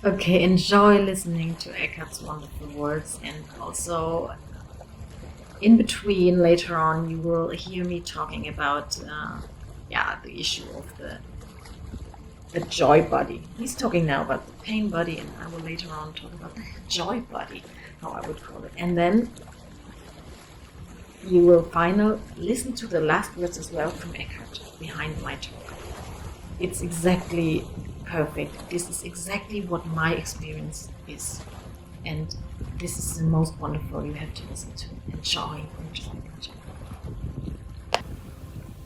Okay, enjoy listening to Eckhart's wonderful words, and also in between later on you will hear me talking about the issue of the joy body. He's talking now about the pain body, and I will later on talk about the joy body, how I would call it. And then you will finally listen to the last words as well from Eckhart behind my talk. It's exactly perfect. This is exactly what my experience is. And this is the most wonderful you have to listen to. Enjoy.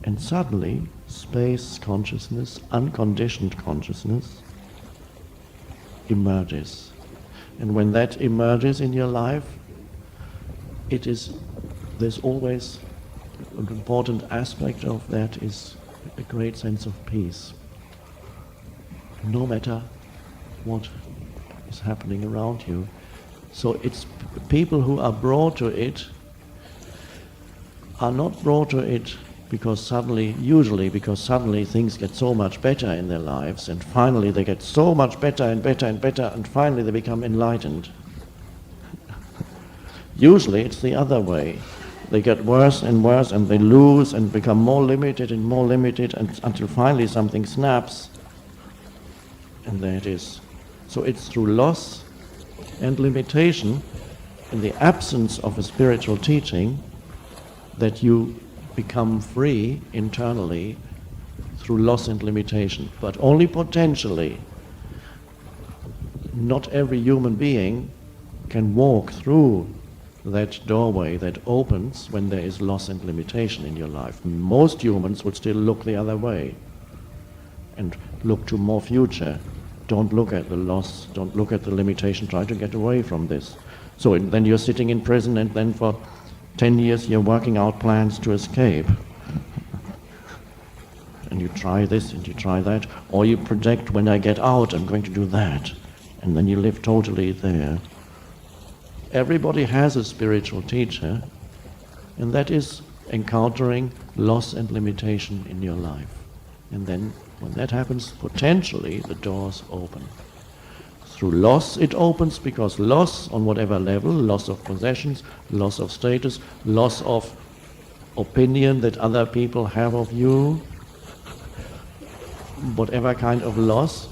And suddenly, space consciousness, unconditioned consciousness, emerges. And when that emerges in your life, there's always an important aspect of that is a great sense of peace. No matter what is happening around you. So it's people who are brought to it are not brought to it because suddenly things get so much better in their lives, and finally they get so much better and better and better, and finally they become enlightened. Usually it's the other way. They get worse and worse, and they lose and become more limited, and until finally something snaps, and there it is. So it's through loss and limitation, in the absence of a spiritual teaching, that you become free internally through loss and limitation, but only potentially. Not every human being can walk through that doorway that opens when there is loss and limitation in your life. Most humans would still look the other way and look to more future. Don't look at the loss, don't look at the limitation, try to get away from this. So then you're sitting in prison, and then for 10 years you're working out plans to escape. And you try this and you try that, or you project, when I get out I'm going to do that, and then you live totally there. Everybody has a spiritual teacher, and that is encountering loss and limitation in your life. And then when that happens, potentially the doors open. Through loss it opens, because loss on whatever level, loss of possessions, loss of status, loss of opinion that other people have of you, whatever kind of loss,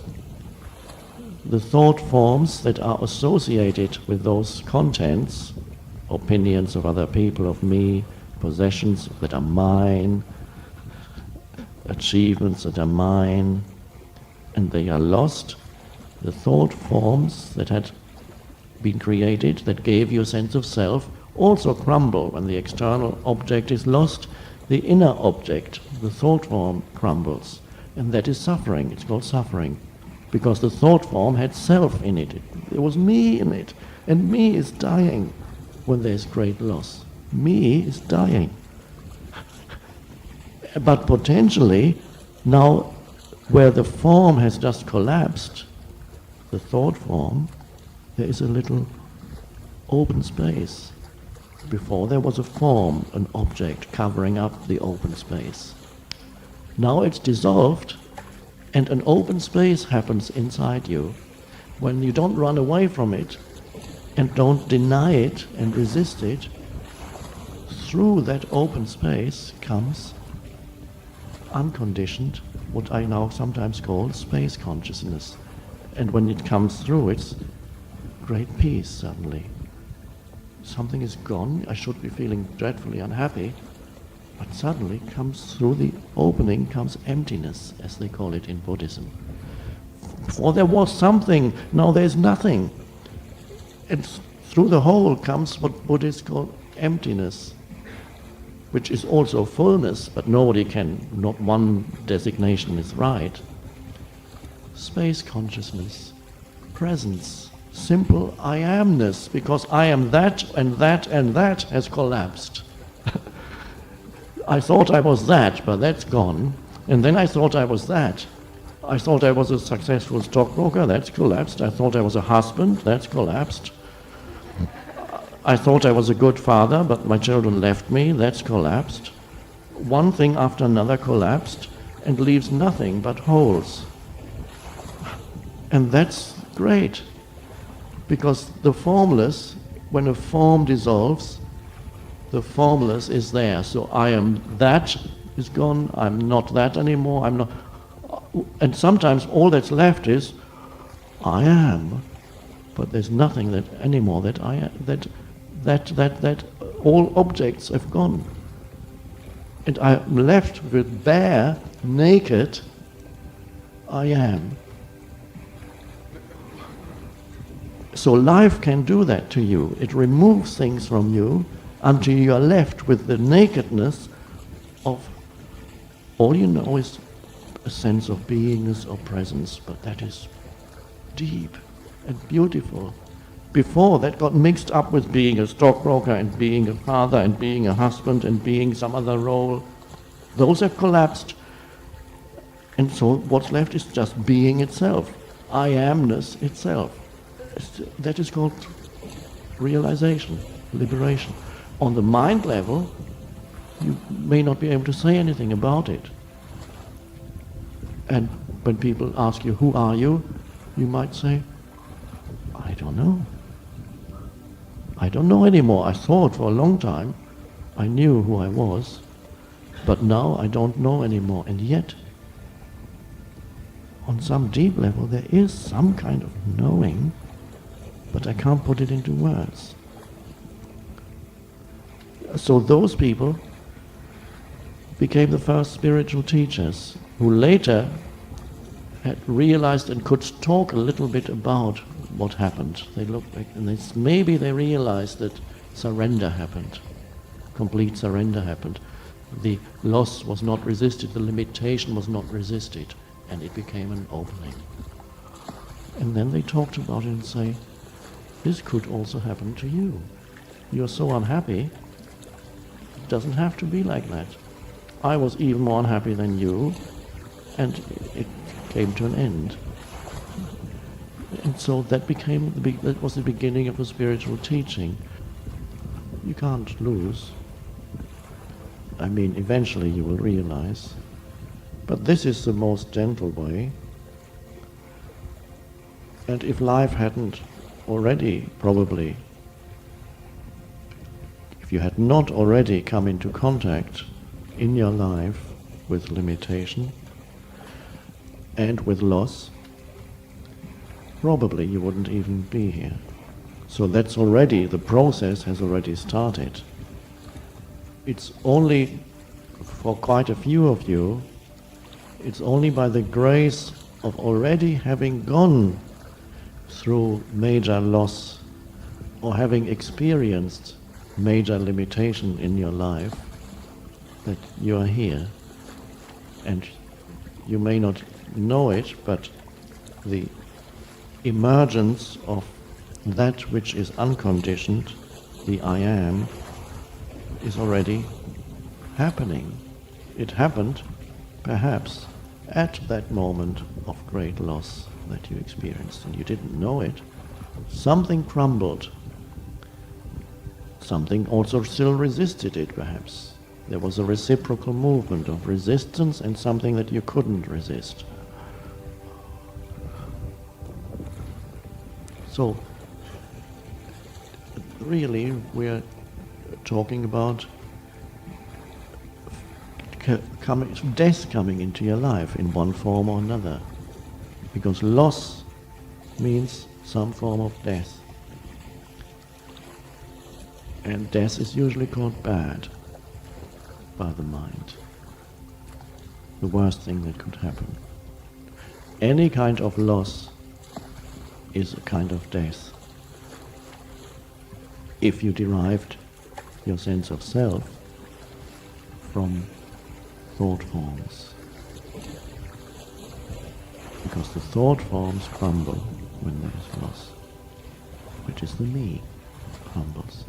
the thought forms that are associated with those contents, opinions of other people, of me, possessions that are mine, achievements that are mine, and they are lost. The thought forms that had been created, that gave you a sense of self, also crumble when the external object is lost. The inner object, the thought form, crumbles, and that is suffering. It's called suffering, because the thought form had self in it. There was me in it, and me is dying when there's great loss. Me is dying. But potentially, now where the form has just collapsed, the thought form, there is a little open space. Before there was a form, an object covering up the open space. Now it's dissolved, and an open space happens inside you. When you don't run away from it and don't deny it and resist it, through that open space comes unconditioned, what I now sometimes call space consciousness. And when it comes through, it's great peace suddenly. Something is gone, I should be feeling dreadfully unhappy, but suddenly comes through the opening comes emptiness, as they call it in Buddhism. Before there was something, now there's nothing. And through the hole comes what Buddhists call emptiness, which is also fullness, but nobody can, not one designation is right. Space consciousness, presence, simple I amness, because I am that and that and that has collapsed. I thought I was that, but that's gone. And then I thought I was that. I thought I was a successful stockbroker, that's collapsed. I thought I was a husband, that's collapsed. I thought I was a good father, but my children left me, that's collapsed. One thing after another collapsed, and leaves nothing but holes. And that's great. Because the formless, when a form dissolves, the formless is there. So I am that is gone, I'm not that anymore, I'm not. And sometimes all that's left is I am. But there's nothing that anymore that I am, that all objects have gone. And I'm left with bare, naked I am. So life can do that to you. It removes things from you until you are left with the nakedness of all you know is a sense of beingness or presence, but that is deep and beautiful. Before that got mixed up with being a stockbroker and being a father and being a husband and being some other role. Those have collapsed. And so what's left is just being itself, I amness itself. That is called realization, liberation. On the mind level, you may not be able to say anything about it. And when people ask you, who are you? You might say, I don't know. I don't know anymore. I thought for a long time I knew who I was, but now I don't know anymore. And yet, on some deep level, there is some kind of knowing, but I can't put it into words. So those people became the first spiritual teachers who later had realized and could talk a little bit about what happened. They looked back and maybe they realized that surrender happened, complete surrender happened. The loss was not resisted, the limitation was not resisted, and it became an opening. And then they talked about it and say, this could also happen to you. You're so unhappy, it doesn't have to be like that. I was even more unhappy than you, and it came to an end. And so that was the beginning of a spiritual teaching. You can't lose. I mean, eventually you will realize. But this is the most gentle way. And if life hadn't already, probably, if you had not already come into contact in your life with limitation and with loss, probably you wouldn't even be here. So that's already, the process has already started. It's only, for quite a few of you, it's only by the grace of already having gone through major loss or having experienced major limitation in your life that you are here. And you may not know it, but the emergence of that which is unconditioned, the I am, is already happening. It happened, perhaps, at that moment of great loss that you experienced, and you didn't know it. Something crumbled. Something also still resisted it, perhaps. There was a reciprocal movement of resistance and something that you couldn't resist. So, really, we're talking about death coming into your life in one form or another. Because loss means some form of death. And death is usually called bad by the mind. The worst thing that could happen. Any kind of loss is a kind of death. If you derived your sense of self from thought forms. Because the thought forms crumble when there is loss, which is the me crumbles.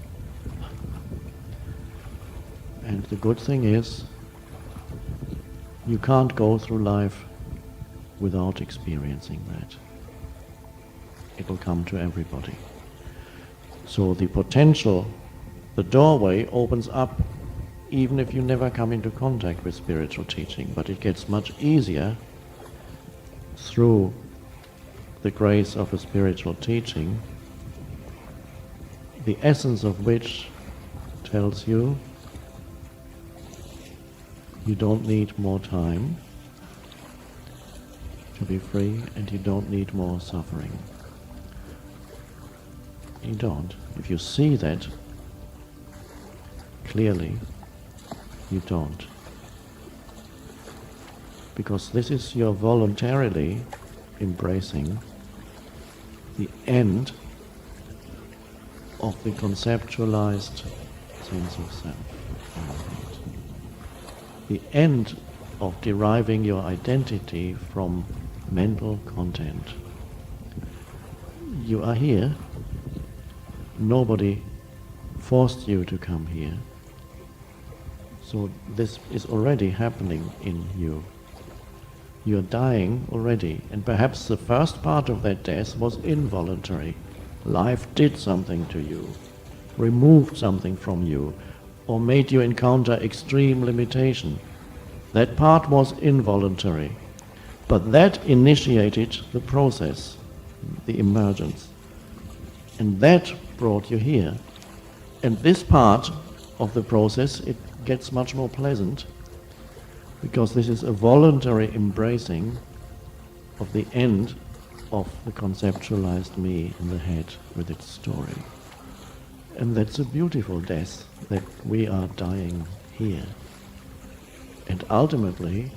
And the good thing is, you can't go through life without experiencing that. It will come to everybody. So the potential, the doorway opens up even if you never come into contact with spiritual teaching, but it gets much easier through the grace of a spiritual teaching, the essence of which tells you you don't need more time to be free, and you don't need more suffering. You don't. If you see that clearly, you don't. Because this is your voluntarily embracing the end of the conceptualized sense of self. The end of deriving your identity from mental content. You are here. Nobody forced you to come here. So this is already happening in you. You're dying already, and perhaps the first part of that death was involuntary. Life did something to you, removed something from you, or made you encounter extreme limitation. That part was involuntary, but that initiated the process, the emergence, and that brought you here. And this part of the process, it gets much more pleasant, because this is a voluntary embracing of the end of the conceptualized me in the head with its story. And that's a beautiful death, that we are dying here. And ultimately,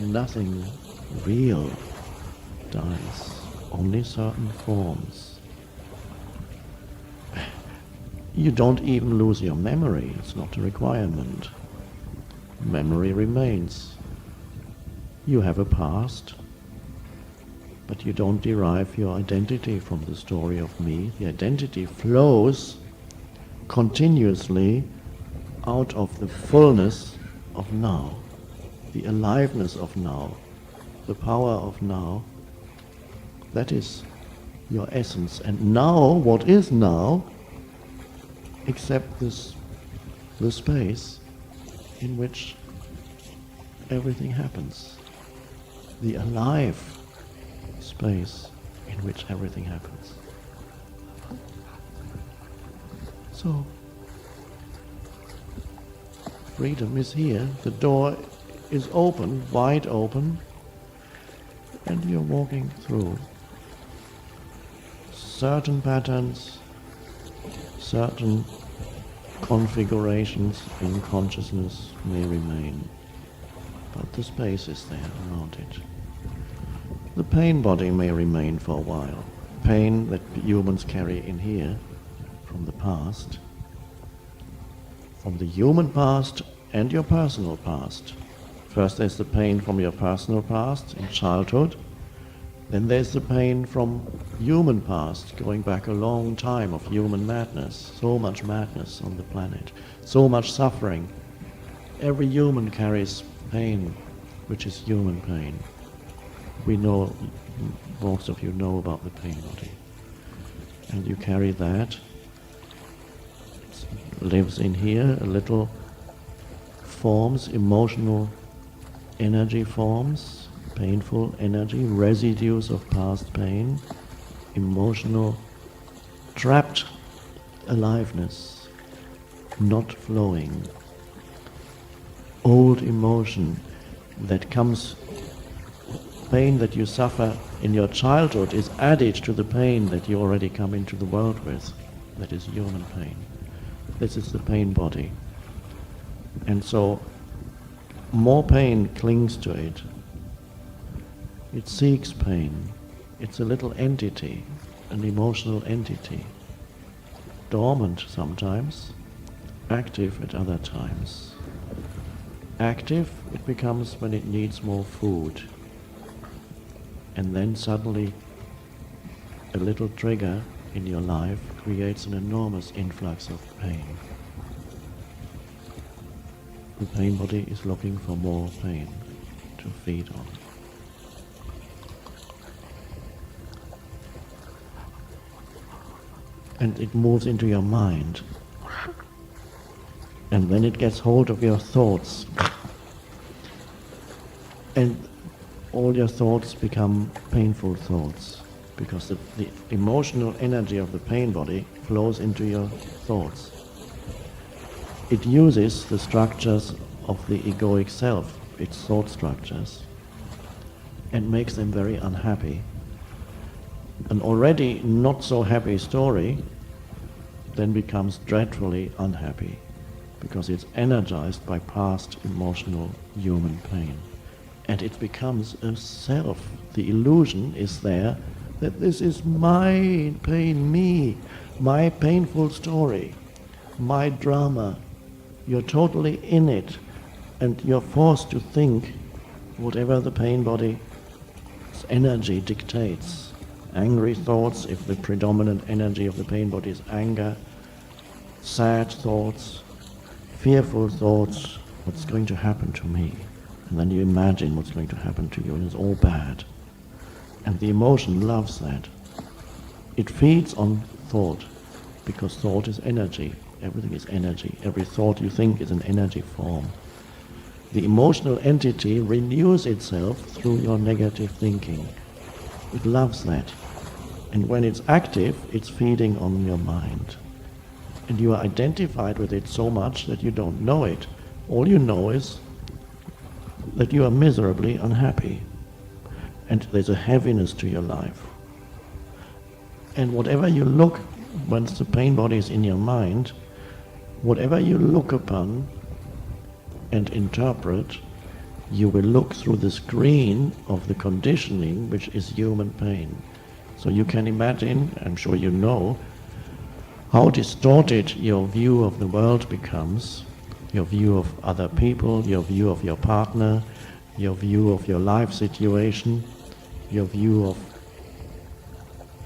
nothing real dies, only certain forms. You don't even lose your memory, it's not a requirement. Memory remains. You have a past, but you don't derive your identity from the story of me. The identity flows continuously out of the fullness of now, the aliveness of now, the power of now. That is your essence. And now, what is now, except the space in which everything happens, the alive space in which everything happens. So, freedom is here, the door is open, wide open, and you're walking through. Certain patterns, certain configurations in consciousness may remain, but the space is there around it. The pain body may remain for a while. Pain that humans carry in here from the past, from the human past and your personal past. First there's the pain from your personal past in childhood, then there's the pain from human past, going back a long time of human madness. So much madness on the planet, so much suffering. Every human carries pain, which is human pain. We know, most of you know about the pain body. And you carry that. It lives in here, a little forms, emotional energy forms, painful energy, residues of past pain, emotional, trapped aliveness, not flowing, old emotion that comes, pain that you suffer in your childhood is added to the pain that you already come into the world with, that is human pain. This is the pain body. And so more pain clings to it. It seeks pain. It's a little entity, an emotional entity, dormant sometimes, active at other times. Active it becomes when it needs more food, and then suddenly a little trigger in your life creates an enormous influx of pain. The pain body is looking for more pain to feed on. And it moves into your mind. And then it gets hold of your thoughts. And all your thoughts become painful thoughts, because the emotional energy of the pain body flows into your thoughts. It uses the structures of the egoic self, its thought structures, and makes them very unhappy. An already not so happy story then becomes dreadfully unhappy, because it's energized by past emotional human pain. And it becomes a self. The illusion is there that this is my pain, me, my painful story, my drama. You're totally in it, and you're forced to think whatever the pain body's energy dictates. Angry thoughts, if the predominant energy of the pain body is anger, sad thoughts, fearful thoughts, what's going to happen to me? And then you imagine what's going to happen to you, and it's all bad. And the emotion loves that. It feeds on thought, because thought is energy. Everything is energy. Every thought you think is an energy form. The emotional entity renews itself through your negative thinking. It loves that. And when it's active, it's feeding on your mind. And you are identified with it so much that you don't know it. All you know is that you are miserably unhappy. And there's a heaviness to your life. And whatever you look, once the pain body is in your mind, whatever you look upon and interpret, you will look through the screen of the conditioning, which is human pain. So you can imagine, I'm sure you know, how distorted your view of the world becomes, your view of other people, your view of your partner, your view of your life situation, your view of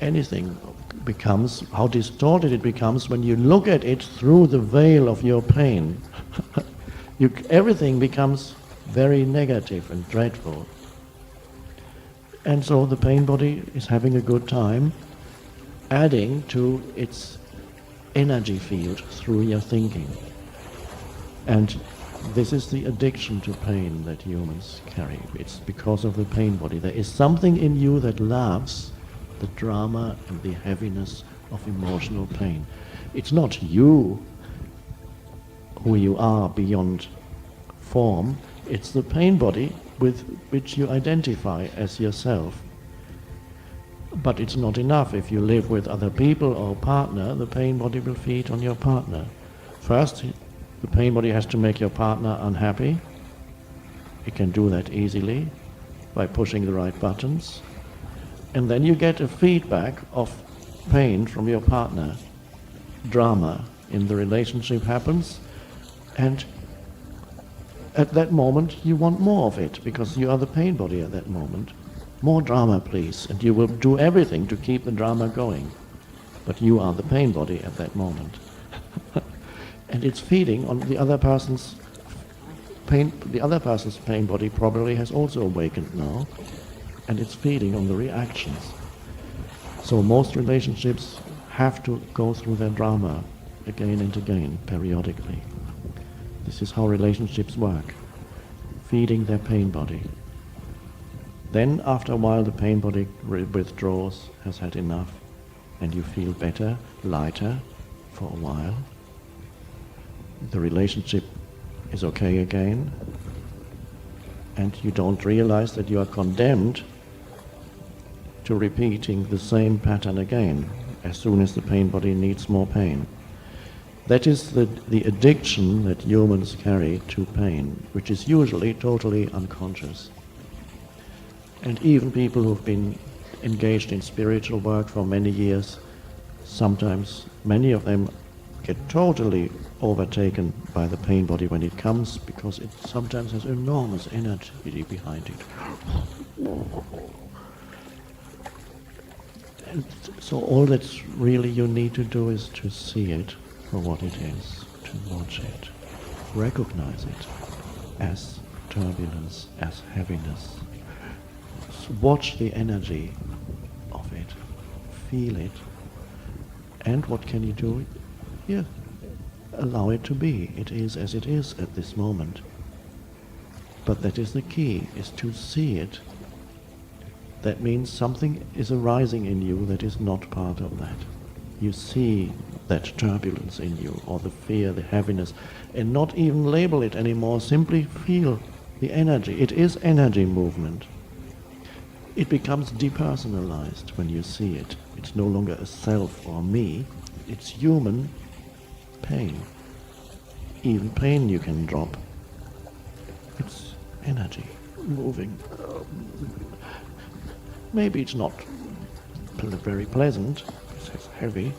anything becomes, how distorted it becomes when you look at it through the veil of your pain. Everything becomes very negative and dreadful. And so the pain body is having a good time, adding to its energy field through your thinking. And this is the addiction to pain that humans carry. It's because of the pain body. There is something in you that loves the drama and the heaviness of emotional pain. It's not you who you are beyond form, it's the pain body with which you identify as yourself. But it's not enough. If you live with other people or a partner, the pain body will feed on your partner. First, the pain body has to make your partner unhappy. It can do that easily by pushing the right buttons. And then you get a feedback of pain from your partner. Drama in the relationship happens, and at that moment you want more of it, because you are the pain body at that moment. More drama, please, and you will do everything to keep the drama going. But you are the pain body at that moment. And it's feeding on the other person's pain. The other person's pain body probably has also awakened now, and it's feeding on the reactions. So most relationships have to go through their drama again and again, periodically. This is how relationships work, feeding their pain body. Then after a while the pain body withdraws, has had enough, and you feel better, lighter for a while. The relationship is okay again, and you don't realize that you are condemned to repeating the same pattern again as soon as the pain body needs more pain. That is the addiction that humans carry to pain, which is usually totally unconscious. And even people who've been engaged in spiritual work for many years, sometimes many of them get totally overtaken by the pain body when it comes, because it sometimes has enormous energy behind it. And so all that's really you need to do is to see it for what it is, to watch it, recognize it as turbulence, as heaviness. Watch the energy of it, feel it, and what can you do? Yeah, allow it to be. It is as it is at this moment. But that is the key, is to see it that means something is arising in you that is not part of that. You see that turbulence in you, or the fear, the heaviness, and not even label it anymore, simply feel the energy. It is energy movement. It becomes depersonalized when you see it. It's no longer a self or me, it's human pain. Even pain you can drop. It's energy moving. Maybe it's not very pleasant, it's heavy,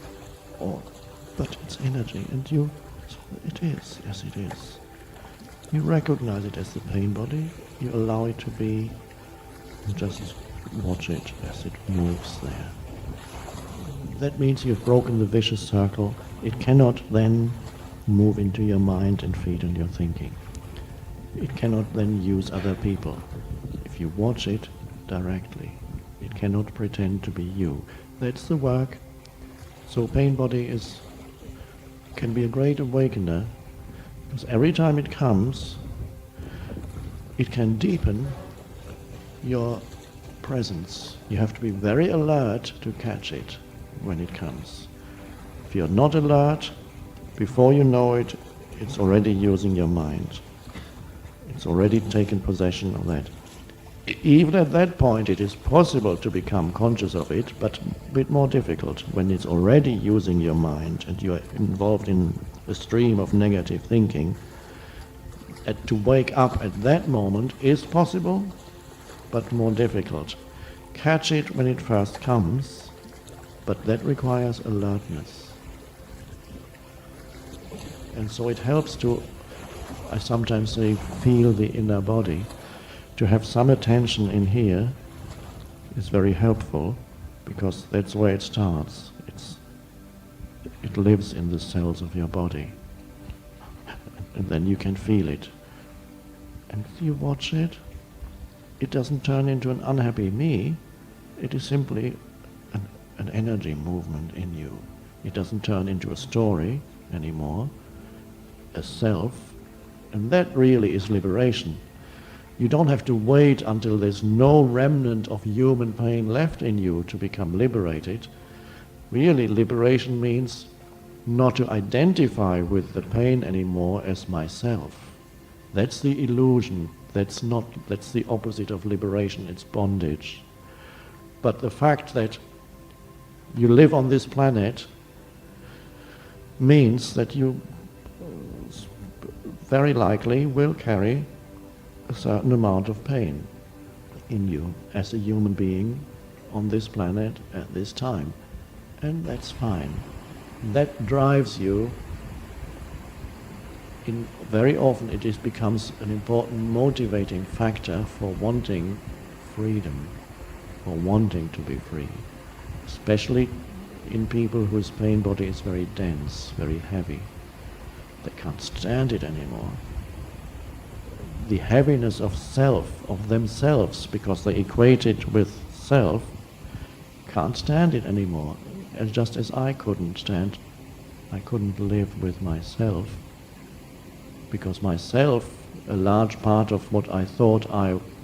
but it's energy, and it is, yes it is. You recognize it as the pain body, you allow it to be, and just watch it as it moves there. That means you've broken the vicious circle. It cannot then move into your mind and feed on your thinking. It cannot then use other people. If you watch it directly, it cannot pretend to be you. That's the work. So pain body can be a great awakener, because every time it comes, it can deepen your presence. You have to be very alert to catch it when it comes. If you're not alert, before you know it, it's already using your mind. It's already taken possession of that. Even at that point, it is possible to become conscious of it, but a bit more difficult when it's already using your mind and you're involved in a stream of negative thinking. To wake up at that moment is possible, but more difficult. Catch it when it first comes, but that requires alertness. And so it helps to, I sometimes say, feel the inner body. To have some attention in here is very helpful, because that's where it starts. It lives in the cells of your body. And then you can feel it. And you watch it. It doesn't turn into an unhappy me. It is simply an energy movement in you. It doesn't turn into a story anymore, a self. And that really is liberation. You don't have to wait until there's no remnant of human pain left in you to become liberated. Really, liberation means not to identify with the pain anymore as myself. That's the illusion. That's the opposite of liberation. It's bondage. But the fact that you live on this planet means that you very likely will carry a certain amount of pain in you as a human being on this planet at this time. And that's fine. That drives you. Very often it becomes an important motivating factor for wanting freedom, for wanting to be free. Especially in people whose pain body is very dense, very heavy. They can't stand it anymore. The heaviness of self, of themselves, because they equate it with self, can't stand it anymore. And just as I couldn't live with myself, because myself, a large part of what I thought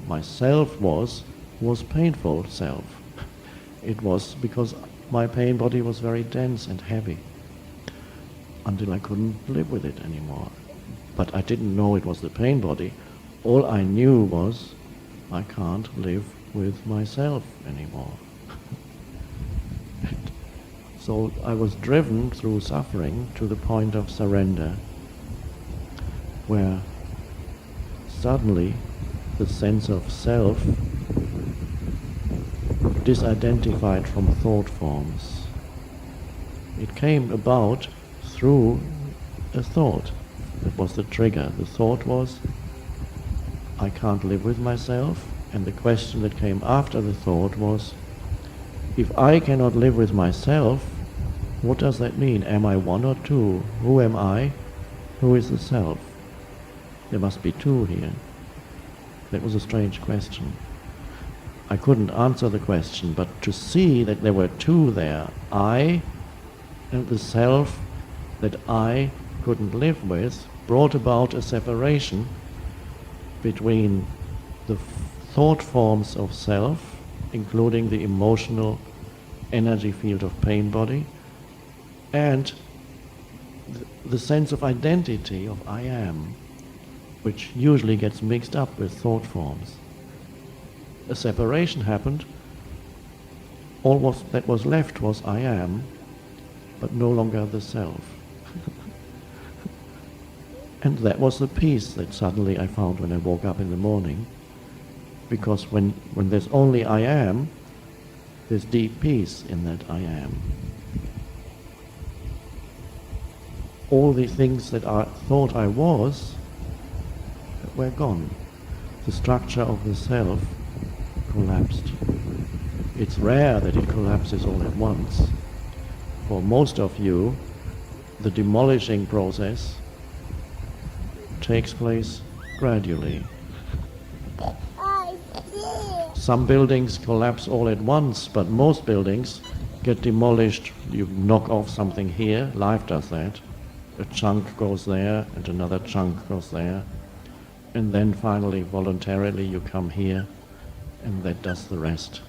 myself was painful self. It was because my pain body was very dense and heavy, until I couldn't live with it anymore. But I didn't know it was the pain body. All I knew was I can't live with myself anymore. So I was driven through suffering to the point of surrender, where suddenly the sense of self disidentified from thought forms. It came about through a thought. That was the trigger. The thought was, I can't live with myself, and the question that came after the thought was, if I cannot live with myself, what does that mean? Am I one or two? Who am I? Who is the self? There must be two here. That was a strange question. I couldn't answer the question, but to see that there were two there, I and the self that I couldn't live with, brought about a separation between the thought forms of self including the emotional energy field of pain body, and the sense of identity of I am, which usually gets mixed up with thought forms. A separation happened, all that was left was I am, but no longer the self. And that was the peace that suddenly I found when I woke up in the morning, because when there's only I am, there's deep peace in that I am. All the things that I thought I was were gone. The structure of the self collapsed. It's rare that it collapses all at once. For most of you, the demolishing process takes place gradually. Some buildings collapse all at once, but most buildings get demolished. You knock off something here, life does that. A chunk goes there, and another chunk goes there. And then finally, voluntarily, you come here, and that does the rest.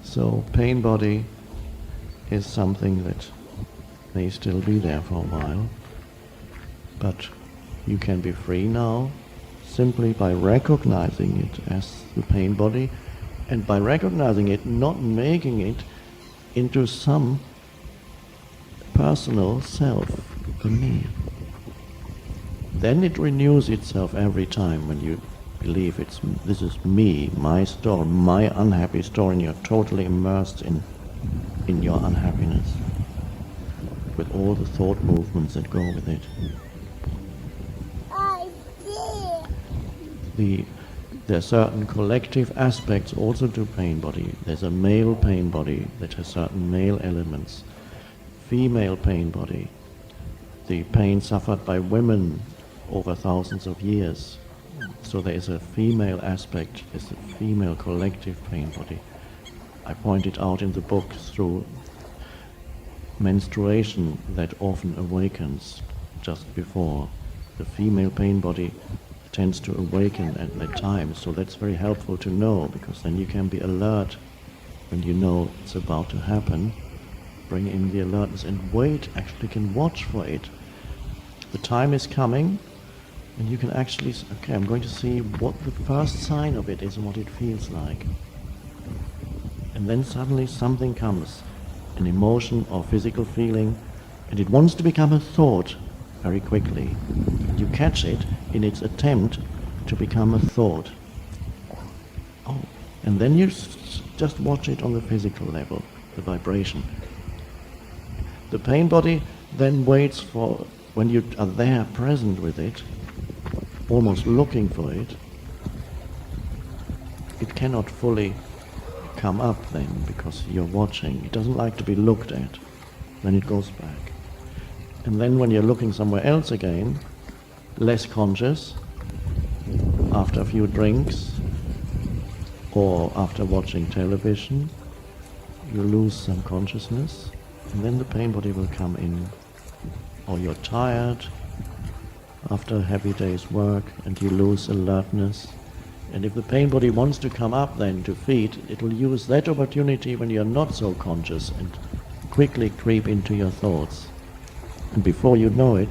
So, pain body is something that may still be there for a while, but you can be free now simply by recognizing it as the pain body, and by recognizing it, not making it into some personal self, the me. Then it renews itself every time when you believe this is me, my story, my unhappy story, and you're totally immersed in your unhappiness, with all the thought movements that go with it. There are certain collective aspects also to pain body. There's a male pain body that has certain male elements. Female pain body, the pain suffered by women over thousands of years. So there is a female aspect, there's a female collective pain body. I point it out in the book through menstruation that often awakens just before. The female pain body tends to awaken at that time, so that's very helpful to know, because then you can be alert when you know it's about to happen. Bring in the alertness and wait, actually can watch for it. The time is coming, and you can actually, okay, I'm going to see what the first sign of it is and what it feels like. And then suddenly something comes, an emotion or physical feeling, and it wants to become a thought very quickly. You catch it in its attempt to become a thought. Oh, and then you just watch it on the physical level, the vibration. The pain body then waits for, when you are there present with it, almost looking for it, it cannot fully come up then because you're watching. It doesn't like to be looked at. Then it goes back. And then when you're looking somewhere else again, less conscious, after a few drinks or after watching television, you lose some consciousness, and then the pain body will come in. Or you're tired after a heavy day's work and you lose alertness. And if the pain body wants to come up then to feed, it will use that opportunity when you're not so conscious and quickly creep into your thoughts. And before you know it,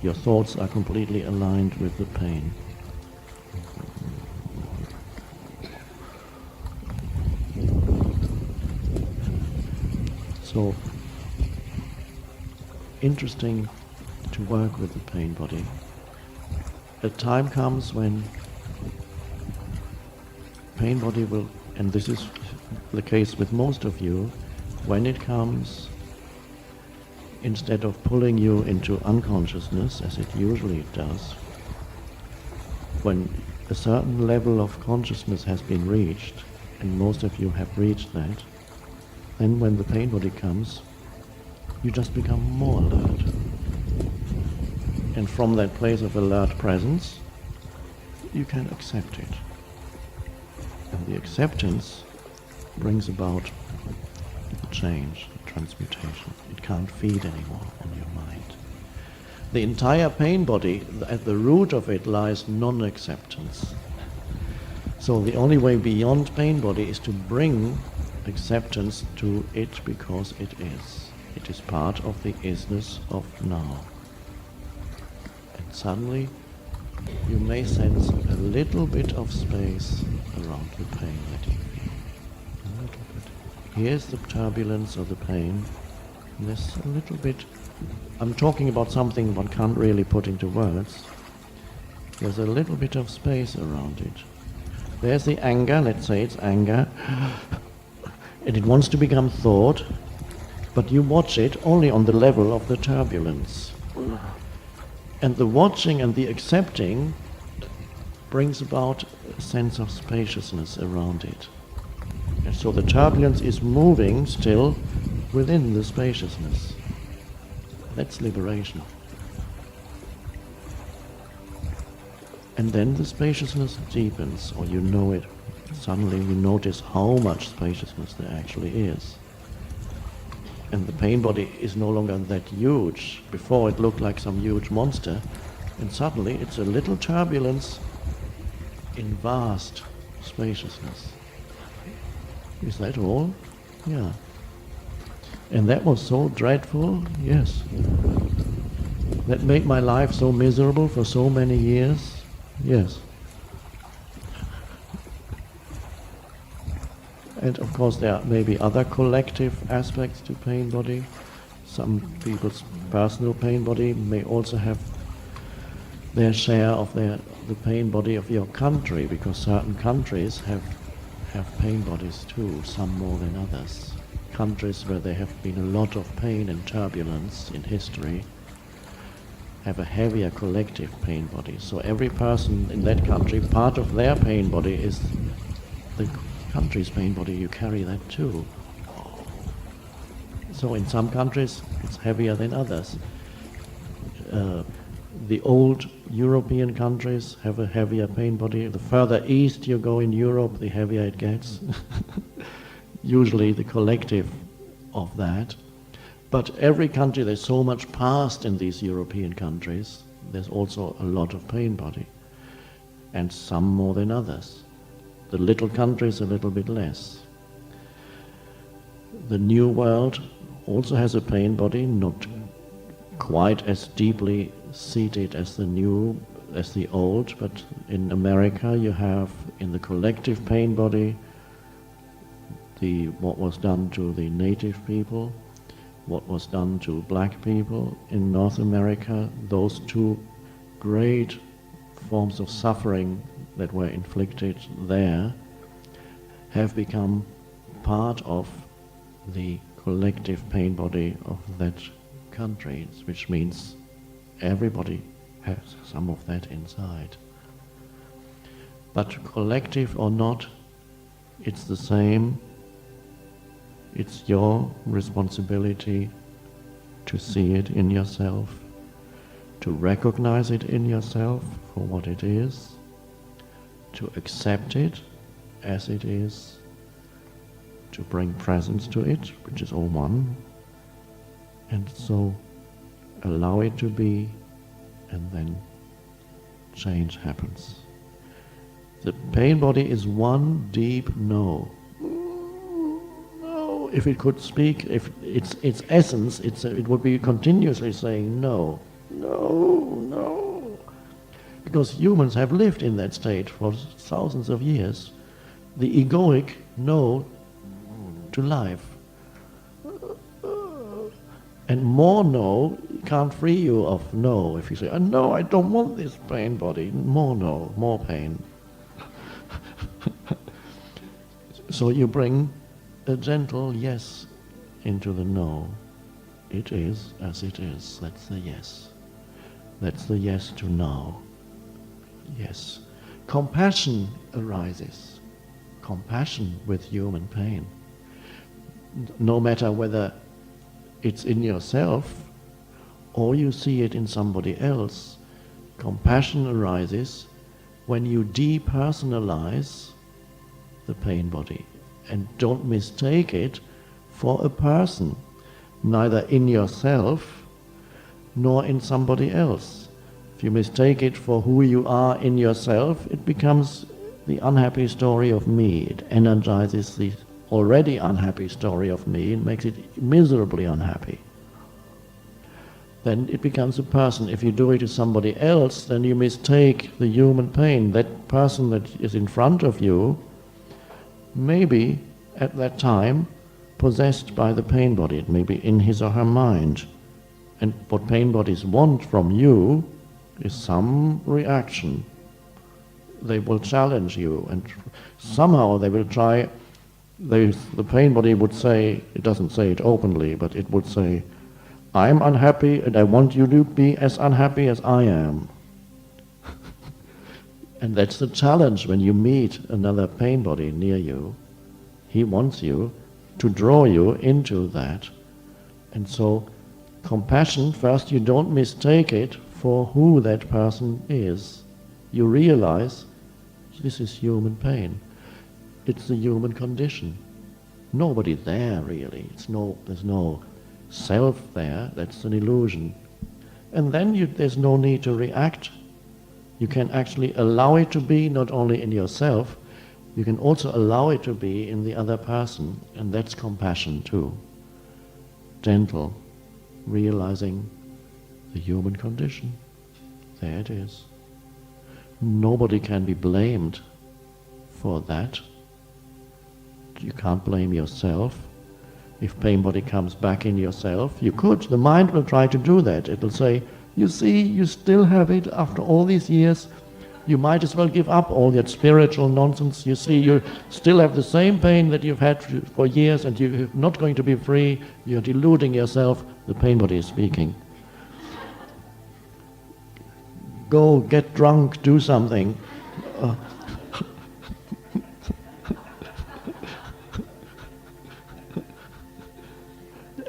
your thoughts are completely aligned with the pain. So, interesting to work with the pain body. A time comes when pain body will, and this is the case with most of you, when it comes, instead of pulling you into unconsciousness, as it usually does, when a certain level of consciousness has been reached, and most of you have reached that, then when the pain body comes, you just become more alert. And from that place of alert presence, you can accept it. And the acceptance brings about change, transmutation. It can't feed anymore on your mind. The entire pain body, at the root of it lies non-acceptance. So the only way beyond pain body is to bring acceptance to it because it is. It is part of the isness of now. And suddenly you may sense a little bit of space around the pain that you feel. A little bit. Here's the turbulence of the pain. And there's a little bit. I'm talking about something one can't really put into words. There's a little bit of space around it. There's the anger, let's say it's anger, and it wants to become thought, but you watch it only on the level of the turbulence. And the watching and the accepting brings about a sense of spaciousness around it. And so the turbulence is moving still within the spaciousness. That's liberation. And then the spaciousness deepens, or you know it. Suddenly you notice how much spaciousness there actually is. And the pain body is no longer that huge. Before it looked like some huge monster, and suddenly it's a little turbulence in vast spaciousness. Is that all? Yeah. And that was so dreadful? Yes. That made my life so miserable for so many years? Yes. And of course there may be other collective aspects to pain body. Some people's personal pain body may also have their share of the pain body of your country, because certain countries have pain bodies too, some more than others. Countries where there have been a lot of pain and turbulence in history have a heavier collective pain body. So every person in that country, part of their pain body is the country's pain body. You carry that too. So in some countries it's heavier than others. The old European countries have a heavier pain body. The further east you go in Europe, the heavier it gets. Usually the collective of that. But every country, there's so much past in these European countries, there's also a lot of pain body, and some more than others. The little countries a little bit less. The New World also has a pain body, not quite as deeply seated as the old, but in America you have in the collective pain body what was done to the native people, what was done to black people in North America. Those two great forms of suffering that were inflicted there have become part of the collective pain body of that country, which means everybody has some of that inside. But collective or not, it's the same. It's your responsibility to see it in yourself, to recognize it in yourself for what it is, to accept it as it is, to bring presence to it, which is all one, and so allow it to be, and then change happens. The pain body is one deep no. No. If it could speak, if its essence, it would be continuously saying no, no, no. Because humans have lived in that state for thousands of years. The egoic no to life. And more no can't free you of no. If you say, no, I don't want this pain body, more no, more pain. So you bring a gentle yes into the no. It is as it is. That's the yes. That's the yes to now. Yes. Compassion arises. Compassion with human pain. No matter whether it's in yourself or you see it in somebody else, compassion arises when you depersonalize the pain body and don't mistake it for a person. neither in yourself nor in somebody else. If you mistake it for who you are in yourself, it becomes the unhappy story of me. It energizes the already unhappy story of me and makes it miserably unhappy. Then it becomes a person. If you do it to somebody else, then you mistake the human pain. That person that is in front of you may be, at that time, possessed by the pain body. It may be in his or her mind. And what pain bodies want from you is some reaction. They will challenge you, and somehow they will try. The pain body would say, it doesn't say it openly, but it would say, I'm unhappy and I want you to be as unhappy as I am. And that's the challenge when you meet another pain body near you. He wants you to draw you into that. And so compassion, first you don't mistake it for who that person is. You realize this is human pain. It's the human condition. Nobody there really. There's no self there. That's an illusion. And then there's no need to react. You can actually allow it to be not only in yourself, you can also allow it to be in the other person, and that's compassion too. Gentle, realizing the human condition. There it is. Nobody can be blamed for that. You can't blame yourself. If pain body comes back in yourself, you could. The mind will try to do that. It will say, you see, you still have it after all these years. You might as well give up all that spiritual nonsense. You see, you still have the same pain that you've had for years, and you're not going to be free. You're deluding yourself. The pain body is speaking. Go, get drunk, do something.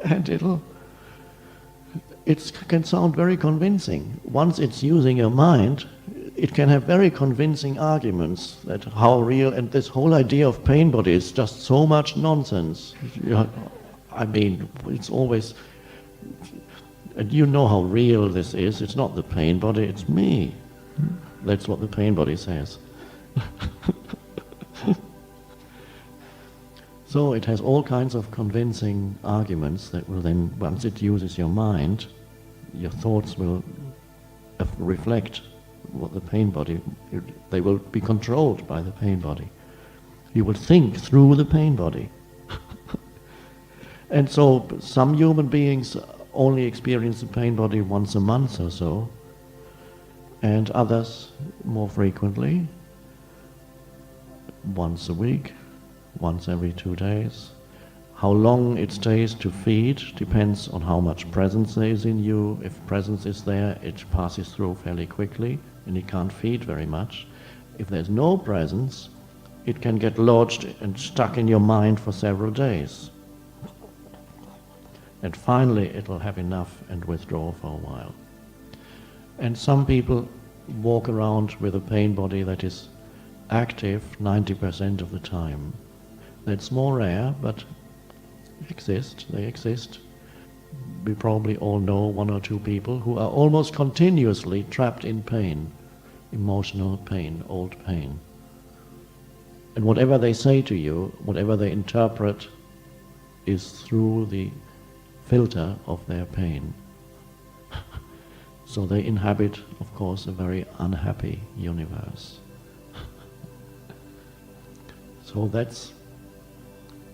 And it can sound very convincing. Once it's using your mind, it can have very convincing arguments that how real, and this whole idea of pain body is just so much nonsense. I mean, it's always, and you know how real this is. It's not the pain body, it's me. That's what the pain body says. So it has all kinds of convincing arguments that will then, once it uses your mind, your thoughts will reflect what the pain body, they will be controlled by the pain body. You will think through the pain body. And so some human beings only experience the pain body once a month or so, and others more frequently, once a week, once every 2 days. How long it stays to feed depends on how much presence there is in you. If presence is there, it passes through fairly quickly and it can't feed very much. If there's no presence, it can get lodged and stuck in your mind for several days. And finally it will have enough and withdraw for a while. And some people walk around with a pain body that is active 90% of the time. That's more rare, but they exist. We probably all know 1 or 2 people who are almost continuously trapped in pain, emotional pain, old pain. And whatever they say to you, whatever they interpret, is through the filter of their pain. So they inhabit, of course, a very unhappy universe. So that's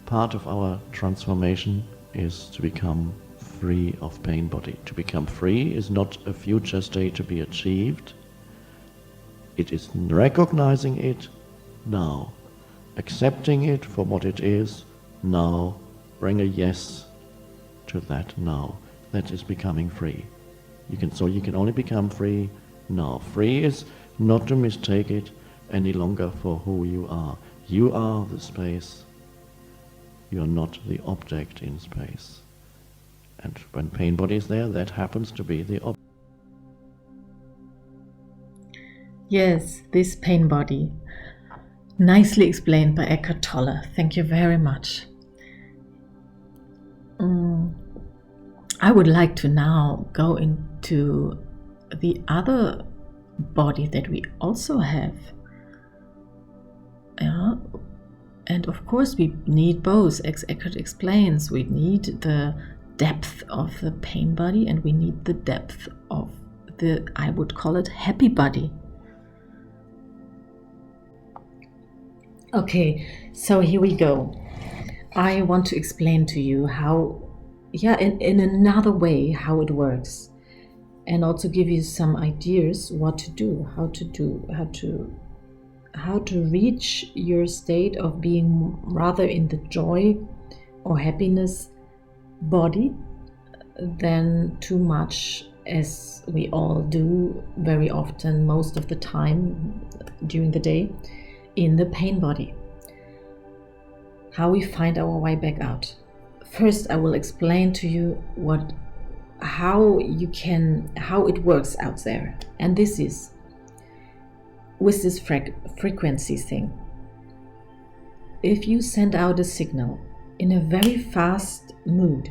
part of our transformation, is to become free of pain body. To become free is not a future state to be achieved. It is recognizing it now, accepting it for what it is now, bring a yes to that now. That is becoming free. You can only become free now. Free is not to mistake it any longer for who you are. You are the space. You are not the object in space. And when pain body is there, that happens to be the object. Yes, this pain body. Nicely explained by Eckhart Tolle. Thank you very much. I would like to now go into the other body that we also have. Yeah. And of course we need both, as Eckhart explains. We need the depth of the pain body and we need the depth of the, I would call it, happy body. Okay, so here we go. I want to explain to you how, in another way, how it works. And also give you some ideas what to do, how to reach your state of being rather in the joy or happiness body than too much, as we all do very often, most of the time during the day, in the pain body. How we find our way back out. First, I will explain to you how it works out there. And this is with this frequency thing. If you send out a signal in a very fast mood,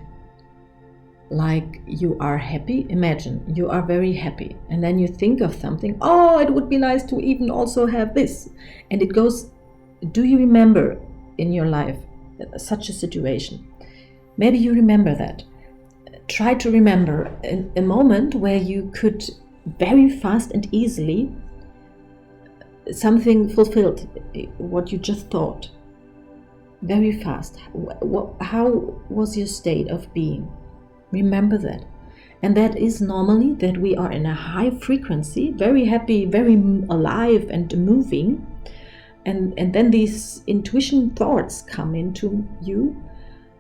like you are happy, imagine you are very happy, and then you think of something, oh, it would be nice to even also have this, and it goes, do you remember in your life such a situation? Maybe you remember that. Try to remember a moment where you could very fast and easily something fulfilled what you just thought. Very fast. How was your state of being? Remember that. And that is normally that we are in a high frequency, very happy, very alive and moving. And then these intuition thoughts come into you,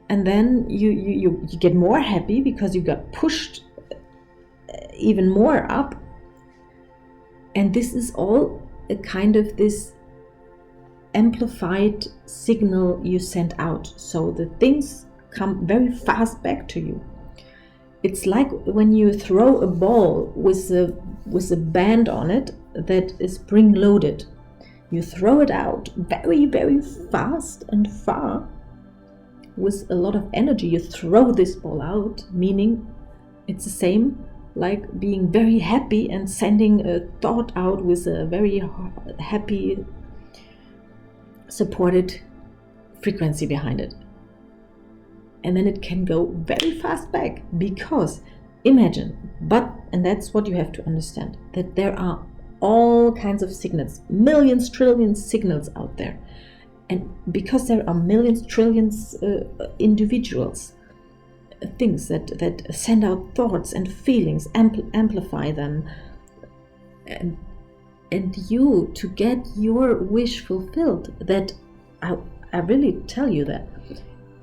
and then you get more happy because you got pushed even more up. And this is all a kind of this amplified signal you send out. So the things come very fast back to you. It's like when you throw a ball with a band on it that is spring loaded. You throw it out very, very fast and far with a lot of energy. You throw this ball out, meaning it's the same like being very happy and sending a thought out with a very happy, supported frequency behind it. And then it can go very fast back, because imagine, and that's what you have to understand, that there are all kinds of signals, millions, trillions signals out there. And because there are millions, trillions individuals, things that send out thoughts and feelings, amplify them, and you, to get your wish fulfilled, that I really tell you that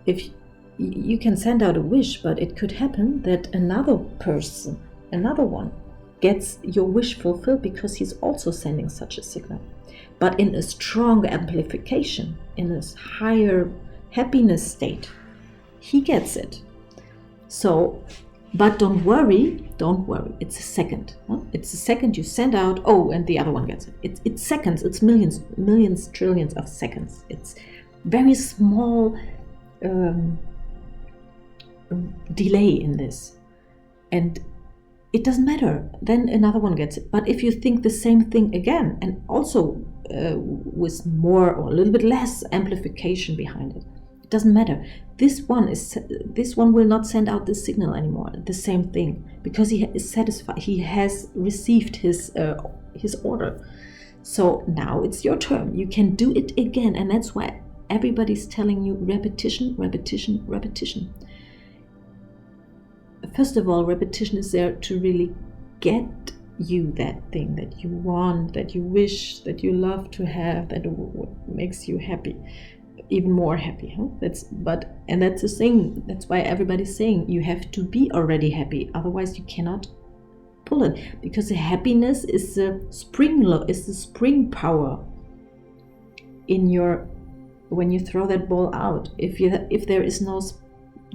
if you can send out a wish, but it could happen that another person, another one, gets your wish fulfilled because he's also sending such a signal, but in a strong amplification, in a higher happiness state. He gets it. So, but don't worry, it's a second. Huh? It's a second you send out, and the other one gets it. It's seconds, it's millions, trillions of seconds. It's very small delay in this. And it doesn't matter, then another one gets it. But if you think the same thing again, and also with more or a little bit less amplification behind it, it doesn't matter. This one will not send out this signal anymore, the same thing, because he is satisfied. He has received his order. So now it's your turn. You can do it again, and that's why everybody's telling you repetition, repetition, repetition. First of all, repetition is there to really get you that thing that you want, that you wish, that you love to have, that makes you happy, even more happy. Huh? That's the thing. That's why everybody's saying you have to be already happy, otherwise you cannot pull it, because the happiness is the spring power in your, when you throw that ball out. If there is no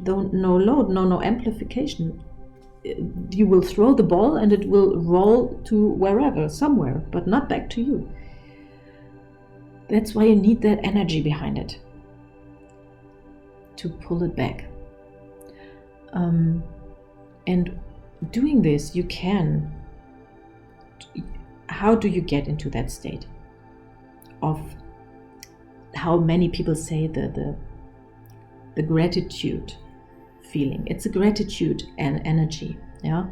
load, no amplification, you will throw the ball and it will roll to wherever, somewhere, but not back to you. That's why you need that energy behind it to pull it back. And doing this, you can. How do you get into that state of how many people say the gratitude feeling? It's a gratitude and energy, yeah.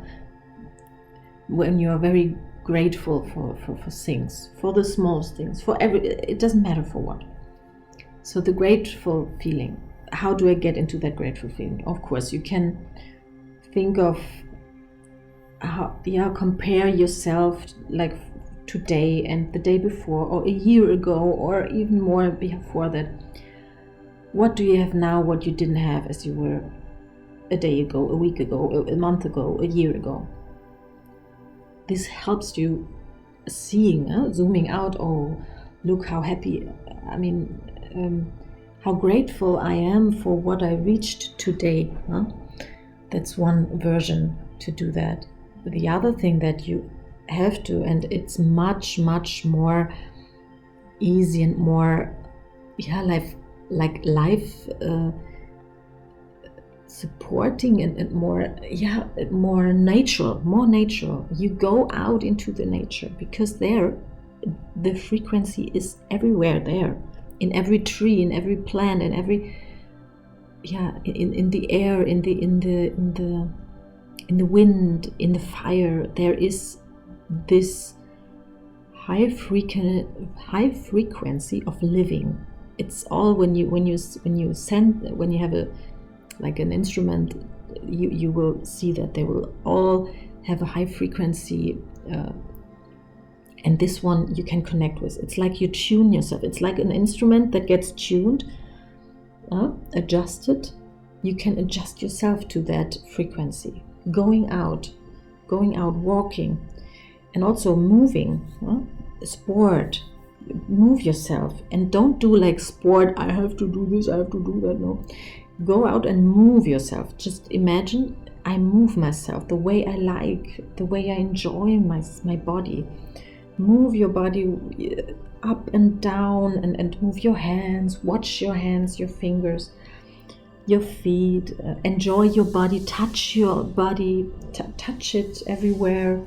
When you are very grateful for things, for the smallest things, for it doesn't matter for what. So the grateful feeling. How do I get into that grateful feeling? Of course, you can think of compare yourself like today and the day before, or a year ago, or even more before that. What do you have now what you didn't have as you were a day ago, a week ago, a month ago, a year ago? This helps you seeing, zooming out. Oh, look how happy, how grateful I am for what I reached today. That's one version to do that. The other thing that you have to, and it's much, much more easy and more, life supporting and more natural. You go out into the nature, because there the frequency is everywhere, there in every tree, in every plant, in every in the air, in the wind, in the fire. There is this high frequency of living. It's all when you have an instrument, you will see that they will all have a high frequency, and this one you can connect with. It's like you tune yourself. It's like an instrument that gets tuned, adjusted. You can adjust yourself to that frequency. Going out, walking, and also moving, sport. Move yourself, and don't do like sport. I have to do this, I have to do that. No, go out and move yourself. Just imagine I move myself the way I like, the way I enjoy my body. Move your body up and down, and move your hands. Watch your hands, your fingers, your feet. Enjoy your body. Touch your body. Touch it everywhere.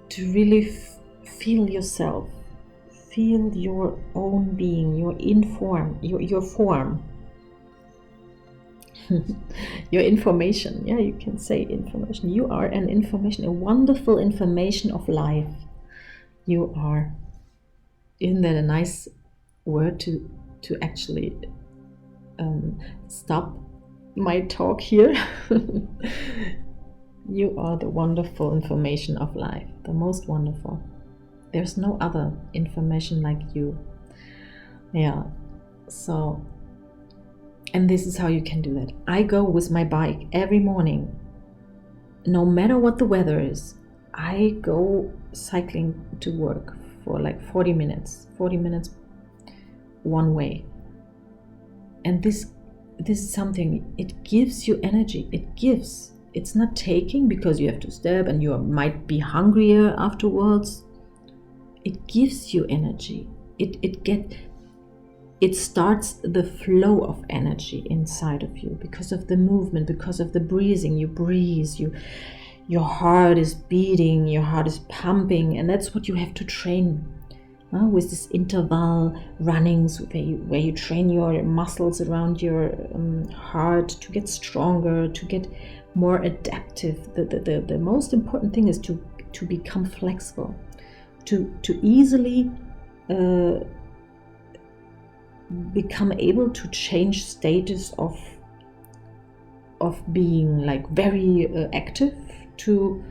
To really feel yourself. Feel your own being, your form. Your information. Yeah, you can say information. You are an information, a wonderful information of life. You are. Isn't that a nice word to actually stop my talk here? You are the wonderful information of life, the most wonderful. There's no other information like you. Yeah, so, and this is how you can do that. I go with my bike every morning, no matter what the weather is. I go cycling to work for like 40 minutes one way. And this is something, it gives you energy. It's not taking, because you have to step and you might be hungrier afterwards. It gives you energy. It starts the flow of energy inside of you because of the movement, because of the breathing. You breathe, your heart is beating, your heart is pumping, and that's what you have to train with this interval runnings, where you train your muscles around your heart to get stronger, to get more adaptive. The most important thing is to become flexible, to easily become able to change status of being like very active to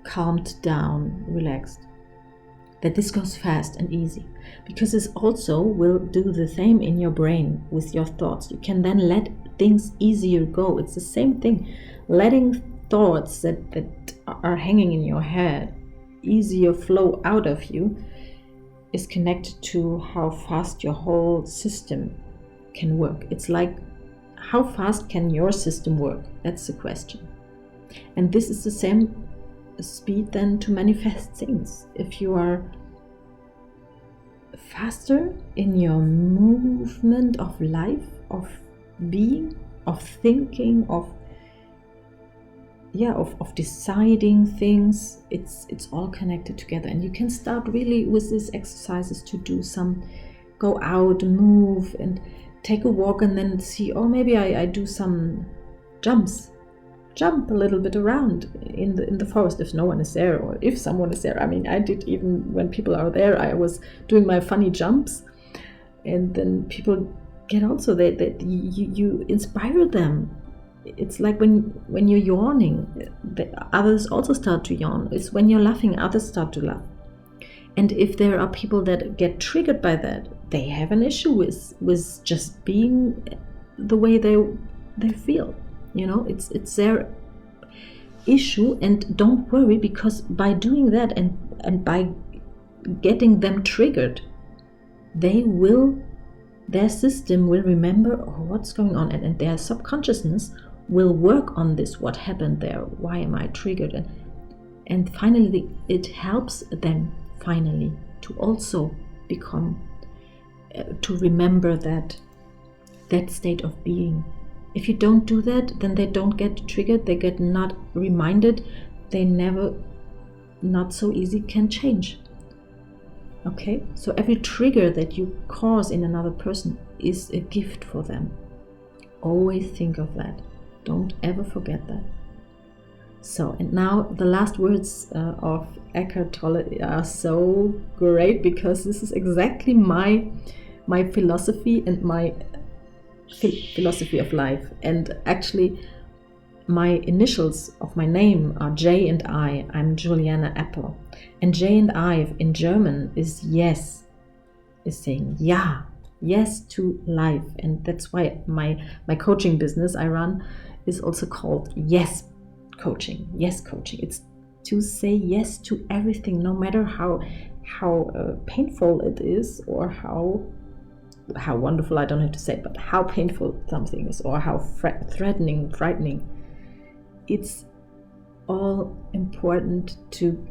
calmed down, relaxed. That this goes fast and easy, because this also will do the same in your brain with your thoughts. You can then let things easier go. It's the same thing. Letting thoughts that are hanging in your head easier flow out of you is connected to how fast your whole system can work. It's like, how fast can your system work? That's the question. And this is the same speed then to manifest things. If you are faster in your movement of life, of being, of thinking, of of deciding things. It's all connected together, and you can start really with these exercises to do some, go out, move, and take a walk, and then see, oh, maybe I do some jump a little bit around in the forest if no one is there, or if someone is there. I mean, I did, even when people are there, I was doing my funny jumps, and then people get also that you inspire them. It's like when you're yawning, others also start to yawn. It's when you're laughing, others start to laugh. And if there are people that get triggered by that, they have an issue with just being the way they feel. It's their issue, and don't worry, because by doing that and by getting them triggered, their system will remember, oh, what's going on, and their subconsciousness will work on this. What happened there? Why am I triggered? And finally, it helps them finally to also become, to remember that state of being. If you don't do that, then they don't get triggered, they get not reminded, they never, not so easy can change. Okay, so every trigger that you cause in another person is a gift for them. Always think of that. Don't ever forget that. So, and now the last words of Eckhart Tolle are so great, because this is exactly my philosophy and my philosophy of life. And actually, my initials of my name are J and I. I'm Juliana Apple. And J and I in German is yes, is saying ja, yes to life. And that's why my coaching business I run is also called Yes Coaching. Yes Coaching. It's to say yes to everything, no matter how painful it is, or how wonderful, I don't have to say, but how painful something is, or how threatening, frightening. It's all important to,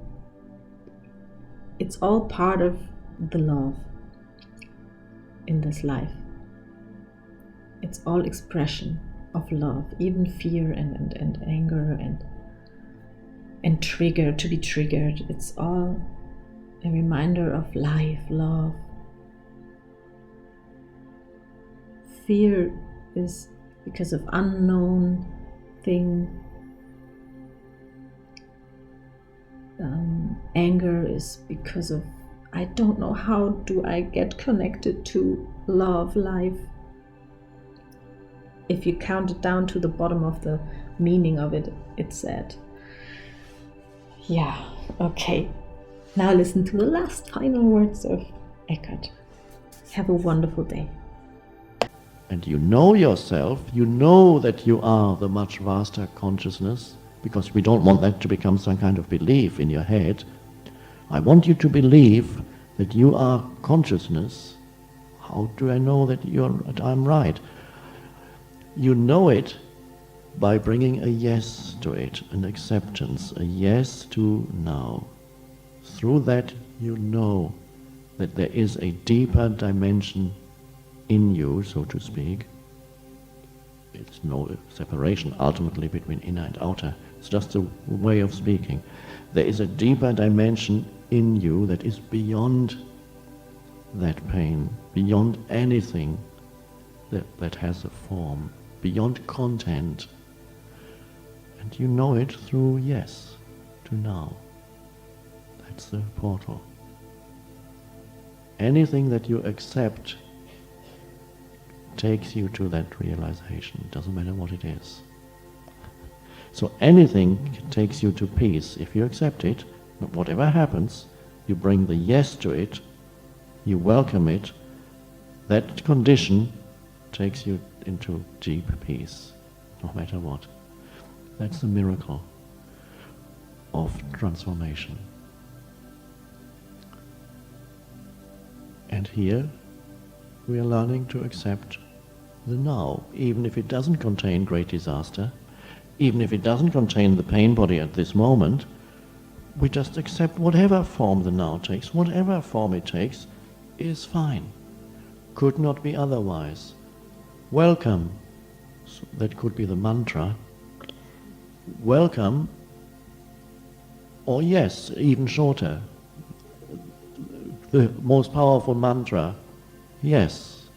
it's all part of the love in this life. It's all expression of love, even fear and anger and trigger, to be triggered. It's all a reminder of life, love. Fear is because of unknown thing. Anger is because of, I don't know, how do I get connected to love, life? If you count it down to the bottom of the meaning of it, it's sad. Yeah, okay. Now listen to the last final words of Eckhart. Have a wonderful day. And you know yourself, you know that you are the much vaster consciousness, because we don't want that to become some kind of belief in your head. I want you to believe that you are consciousness. How do I know that I'm right? You know it by bringing a yes to it, an acceptance, a yes to now. Through that you know that there is a deeper dimension in you, so to speak. It's no separation ultimately between inner and outer. It's just a way of speaking. There is a deeper dimension in you that is beyond that pain, beyond anything that has a form, beyond content. And you know it through yes to now. That's the portal. Anything that you accept takes you to that realization. It doesn't matter what it is. So anything takes you to peace if you accept it. Whatever happens, you bring the yes to it, you welcome it. That condition takes you into deep peace, no matter what. That's the miracle of transformation. And here we are learning to accept the now, even if it doesn't contain great disaster, even if it doesn't contain the pain body at this moment. We just accept whatever form the now takes, whatever form it takes is fine. Could not be otherwise. Welcome, so that could be the mantra. welcome, or yes, even shorter. The most powerful mantra, yes.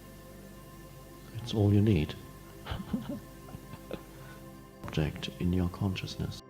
It's all you need. Object in your consciousness.